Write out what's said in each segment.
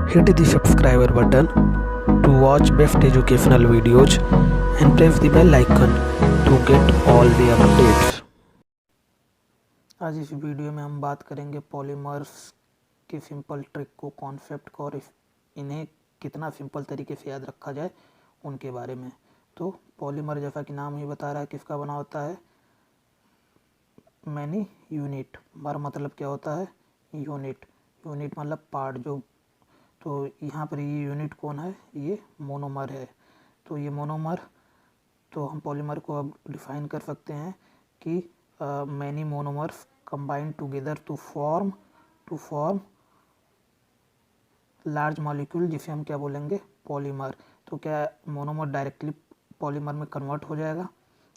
Hit the subscriber button to watch best educational videos and press the bell icon to get all the updates. आज इस video में हम बात करेंगे polymers के सिंपल ट्रिक को, कॉन्सेप्ट को और इन्हें कितना सिंपल तरीके से याद रखा जाए उनके बारे में। तो पॉलीमर जैसा कि नाम ही बता रहा है किसका बना होता है, मैनी यूनिट। मर मतलब क्या होता है, यूनिट। यूनिट मतलब पार्ट जो। तो यहाँ पर ये यूनिट कौन है, ये मोनोमर है। तो ये मोनोमर, तो हम पॉलीमर को अब डिफाइन कर सकते हैं कि many monomers combine together to form large molecule, जिसे हम क्या बोलेंगे, पॉलीमर। तो क्या मोनोमर डायरेक्टली पॉलीमर में कन्वर्ट हो जाएगा?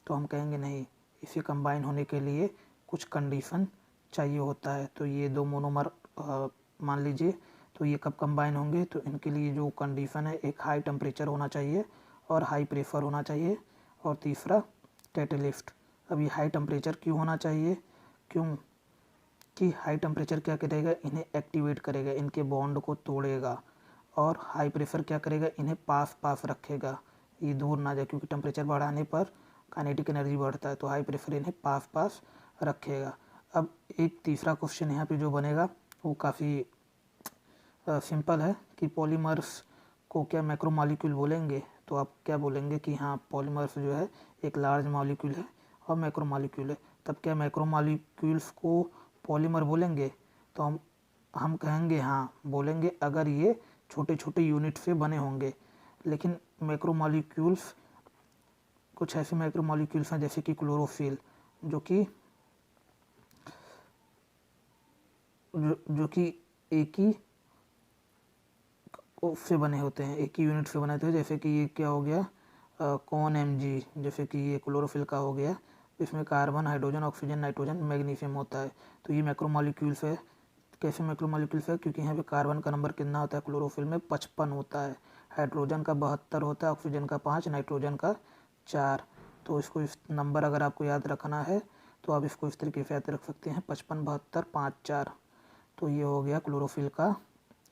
तो हम कहेंगे नहीं, इसे कंबाइन होने के लिए कुछ कंडीशन चाहिए होता है। तो ये दो मोनोमर मान लीजिए, तो ये कब कंबाइन होंगे, तो इनके लिए जो कंडीशन है, एक हाई टेम्परेचर होना चाहिए और हाई प्रेशर होना चाहिए, और तीसरा कैटेलिस्ट। अब ये हाई टेम्परेचर क्यों होना चाहिए, क्यों कि हाई टेम्परेचर क्या करेगा, इन्हें एक्टिवेट करेगा, इनके बॉन्ड को तोड़ेगा। और हाई प्रेशर क्या करेगा, इन्हें पास रखेगा, ये दूर ना जाए, क्योंकि टेम्परेचर बढ़ाने पर काइनेटिक एनर्जी बढ़ता है। तो हाई प्रेशर इन्हें पास रखेगा। अब एक तीसरा क्वेश्चन यहाँ पे जो बनेगा वो काफ़ी सिंपल है कि पॉलीमर्स को क्या मैक्रोमॉलिक्यूल बोलेंगे? तो आप क्या बोलेंगे कि हाँ, पॉलीमर्स जो है एक लार्ज मॉलिक्यूल है और मैक्रोमॉलिक्यूल है। तब क्या मैक्रोमॉलिक्यूल्स को पॉलीमर बोलेंगे? तो हम कहेंगे हाँ बोलेंगे, अगर ये छोटे छोटे यूनिट से बने होंगे। लेकिन मैक्रोमॉलिक्यूल्स, कुछ ऐसे मैक्रोमॉलिक्यूल्स हैं जैसे कि क्लोरोफिल, जो कि एक ही से बने होते हैं, एक ही यूनिट से बने होते हैं। जैसे कि ये क्या हो गया, कौन एमजी, जैसे कि ये क्लोरोफिल का हो गया, इसमें carbon, hydrogen, oxygen, nitrogen, magnesium होता है। तो ये मैक्रोमॉलिक्यूल्स है। कैसे मैक्रोमॉलिक्यूल्स है? क्योंकि यहाँ पे कार्बन का नंबर कितना होता है क्लोरोफिल में, 55 होता है, हाइड्रोजन का 72 होता है, ऑक्सीजन का 5, नाइट्रोजन का 4। तो इसको, इस नंबर अगर आपको याद रखना है तो आप इसको इस तरीके से याद रख सकते हैं, 55, 72, 5, 4। तो ये हो गया क्लोरोफिल का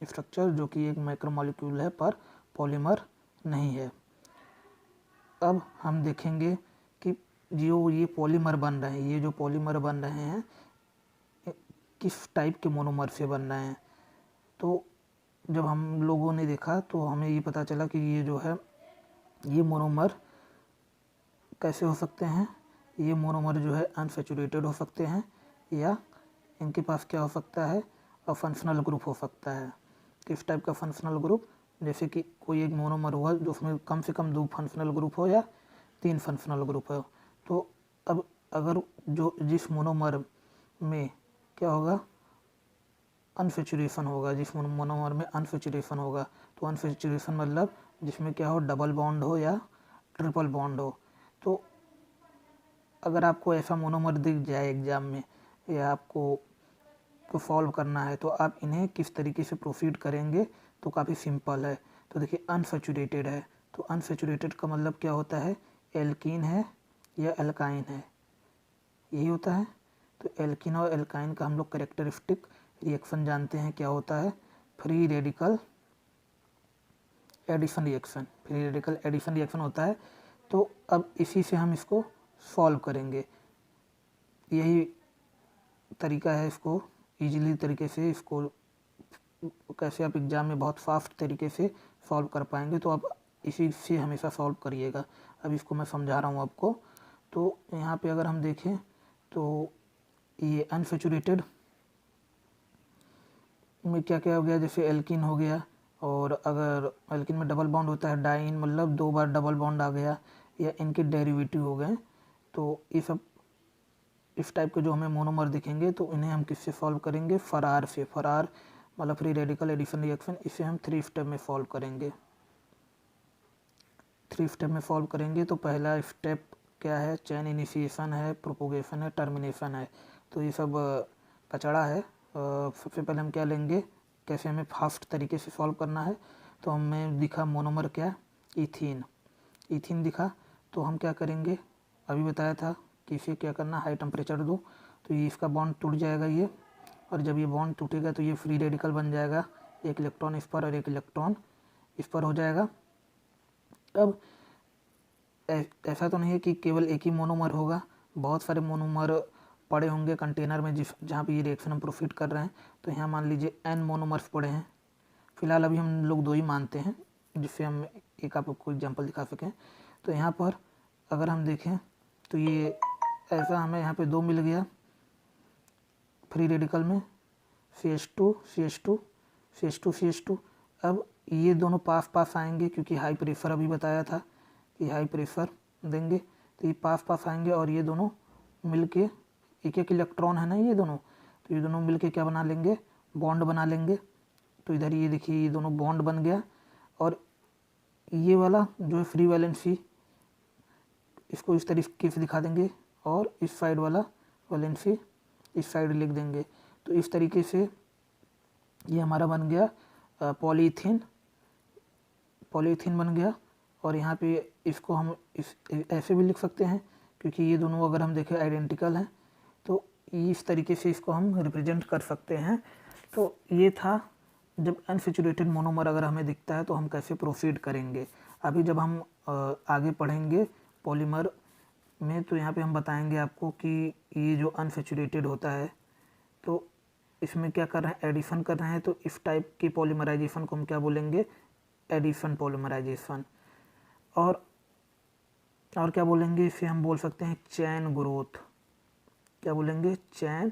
स्ट्रक्चर, जो कि एक मैक्रोमॉलिक्यूल है पर पॉलीमर नहीं है। अब हम देखेंगे कि जो ये पॉलीमर बन रहे हैं, ये जो पॉलीमर बन रहे हैं किस टाइप के मोनोमर से बन रहे हैं। तो जब हम लोगों ने देखा तो हमें ये पता चला कि ये जो है, ये मोनोमर कैसे हो सकते हैं। ये मोनोमर जो है अनसैचुरेटेड हो सकते हैं, या इनके पास क्या हो सकता है, फंक्शनल ग्रुप हो सकता है। किस टाइप का फंक्शनल ग्रुप? जैसे कि कोई एक मोनोमर हुआ जो उसमें कम से कम 2 फंक्शनल ग्रुप हो या 3 फंक्शनल ग्रुप हो। तो अब अगर जिस मोनोमर में क्या होगा, अनसैचुरेशन होगा, जिस मोनोमर में अनसैचुरेशन होगा, तो अनसैचुरेशन मतलब जिसमें क्या हो, डबल बॉन्ड हो या ट्रिपल बॉन्ड हो। तो अगर आपको ऐसा मोनोमर दिख जाए एग्जाम में, या आपको सॉल्व करना है, तो आप इन्हें किस तरीके से प्रोसीड करेंगे? तो काफ़ी सिंपल है। तो देखिए, अनसैचुरेटेड है, तो अनसैचुरेटेड का मतलब क्या होता है, एल्कीन है या एल्काइन है, यही होता है। तो एल्कीन और एल्काइन का हम लोग कैरेक्टरिस्टिक रिएक्शन जानते हैं, क्या होता है, free radical addition reaction. Free radical addition reaction होता है। तो अब इसी से हम इसको सॉल्व करेंगे। यही तरीका है इसको ईजिली तरीके से, इसको कैसे आप एग्ज़ाम में बहुत फास्ट तरीके से सॉल्व कर पाएंगे। तो आप इसी से हमेशा सॉल्व करिएगा। अब इसको मैं समझा रहा हूँ आपको। तो यहाँ पे अगर हम देखें तो ये अनसैचुरेटेड में क्या क्या हो गया, जैसे एल्कीन हो गया, और अगर एल्कीन में डबल बॉन्ड होता है, डाइन मतलब 2 बार डबल बॉन्ड आ गया, या इनके डेरिवेटिव हो गए। तो ये सब इस टाइप के जो हमें मोनोमर दिखेंगे, तो इन्हें हम किससे सॉल्व करेंगे, फरार से। फरार मतलब फ्री रेडिकल एडिशन रिएक्शन, इसे हम 3 स्टेप में सॉल्व करेंगे। 3 स्टेप में सॉल्व करेंगे। तो पहला स्टेप क्या है, चेन इनिशिएशन है, प्रोपोगेशन है, टर्मिनेशन है। तो ये सब कचड़ा है। सबसे पहले हम क्या लेंगे, कैसे हमें फास्ट तरीके से सॉल्व करना है। तो हमें दिखा मोनोमर क्या, इथीन दिखा। तो हम क्या करेंगे, अभी बताया था कि इसे क्या करना, हाई टेम्परेचर दो, तो ये इसका बॉन्ड टूट जाएगा ये। और जब ये बॉन्ड टूटेगा तो ये फ्री रेडिकल बन जाएगा, एक इलेक्ट्रॉन इस पर और एक इलेक्ट्रॉन इस पर हो जाएगा। अब ऐसा तो नहीं है कि केवल एक ही मोनोमर होगा, बहुत सारे मोनोमर पड़े होंगे कंटेनर में जहाँ पे ये रिएक्शन हम प्रोसीड कर रहे हैं। तो यहाँ मान लीजिए n मोनोमर्स पड़े हैं। फिलहाल अभी हम लोग 2 ही मानते हैं, जिससे हम एक आपको एग्जांपल दिखा सकें। तो यहाँ पर अगर हम देखें तो ये ऐसा हमें यहाँ पे 2 मिल गया फ्री रेडिकल में, CH2 CH2 CH2 CH2। अब ये दोनों पास पास आएंगे क्योंकि हाई प्रेशर अभी बताया था कि हाई प्रेशर देंगे, तो ये पास पास आएंगे और ये दोनों मिलके एक एक इलेक्ट्रॉन है ना ये दोनों, तो ये दोनों मिलके क्या बना लेंगे, बॉन्ड बना लेंगे। तो इधर ये देखिए ये दोनों बॉन्ड बन गया और ये वाला जो है फ्री वैलेंसी इसको इस तरीके से दिखा देंगे और इस साइड वाला वैलेंसी इस साइड लिख देंगे। तो इस तरीके से ये हमारा बन गया पॉलीथीन बन गया। और यहाँ पे इसको हम ऐसे भी लिख सकते हैं क्योंकि ये दोनों अगर हम देखें आइडेंटिकल हैं, तो इस तरीके से इसको हम रिप्रेजेंट कर सकते हैं। तो ये था जब अनसैचुरेटेड मोनोमर अगर हमें दिखता है तो हम कैसे प्रोसीड करेंगे। अभी जब हम आगे पढ़ेंगे पॉलीमर में तो यहाँ पे हम बताएंगे आपको कि ये जो अनसैचुरेटेड होता है तो इसमें क्या कर रहे हैं, एडिशन कर रहे हैं। तो इस टाइप की पॉलीमराइजेशन को हम क्या बोलेंगे, एडिशन पॉलीमराइजेशन। और क्या बोलेंगे, इसे हम बोल सकते हैं चैन ग्रोथ। क्या बोलेंगे, चैन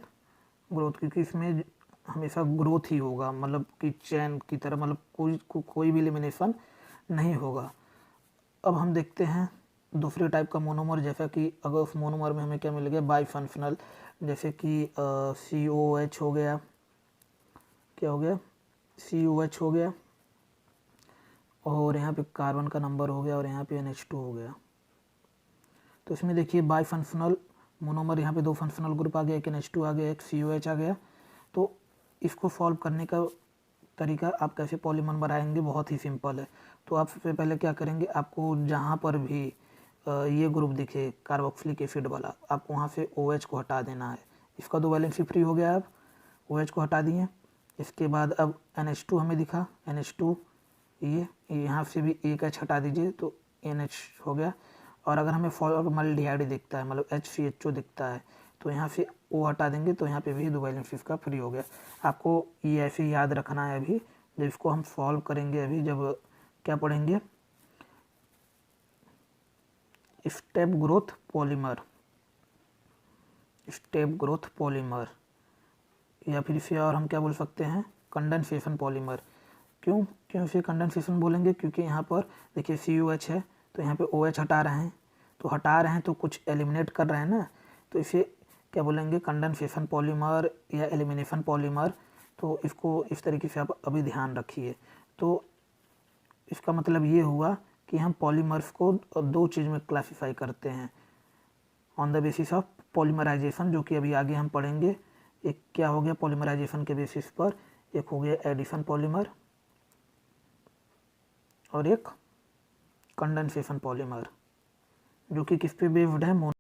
ग्रोथ, क्योंकि इसमें हमेशा ग्रोथ ही होगा, मतलब कि चैन की तरह, मतलब कोई भी एलिमिनेशन नहीं होगा। अब हम देखते हैं दूसरे टाइप का मोनोमर, जैसा कि अगर उस मोनोमर में हमें क्या मिल गया, बाईफंक्शनल, जैसे कि COH हो गया, क्या हो गया, COH हो गया और यहाँ पे कार्बन का नंबर हो गया और यहाँ पे NH2 हो गया। तो इसमें देखिए बाईफंक्शनल मोनोमर, यहाँ पे 2 फंक्शनल ग्रुप आ गया, एक NH2 आ गया, एक COH आ गया। तो इसको सॉल्व करने का तरीका, आप कैसे पॉलीमर बनाएंगे, बहुत ही सिंपल है। तो आप सबसे पहले क्या करेंगे, आपको जहाँ पर भी ये ग्रुप दिखे कार्बोक्सिलिक एसिड वाला, आपको वहाँ से OH को हटा देना है। इसका 2 वैलेंसी फ्री हो गया, आप OH को हटा दिए। इसके बाद अब NH2 हमें दिखा, NH2 ये यहाँ से भी एक H हटा दीजिए तो NH हो गया। और अगर हमें फॉर्मल्डिहाइड दिखता है, मतलब HCHO दिखता है, तो यहाँ से O हटा देंगे तो यहाँ पे भी 2 वैलेंसी का फ्री हो गया। आपको ये ऐसे याद रखना है। अभी जब इसको हम सॉल्व करेंगे, अभी जब क्या पढ़ेंगे, स्टेप ग्रोथ पॉलीमर, या फिर इसे और हम क्या बोल सकते हैं, कंडेंसेशन पॉलीमर। क्यों इसे कंडेंसेशन बोलेंगे, क्योंकि यहाँ पर देखिए COH है तो यहाँ पे OH हटा रहे हैं तो कुछ एलिमिनेट कर रहे हैं ना, तो इसे क्या बोलेंगे, कंडेंसेशन पॉलीमर या एलिमिनेशन पॉलीमर। तो इसको इस तरीके से आप अभी ध्यान रखिए। तो इसका मतलब ये हुआ कि हम पॉलीमर्स को 2 चीज़ में क्लासिफाई करते हैं on the basis of polymerization, जो कि अभी आगे हम पढ़ेंगे। एक क्या हो गया पॉलीमराइजेशन के बेसिस पर, एक हो गया एडिशन पॉलीमर और एक कंडेंसेशन पॉलीमर, जो कि किस पे बेस्ड है,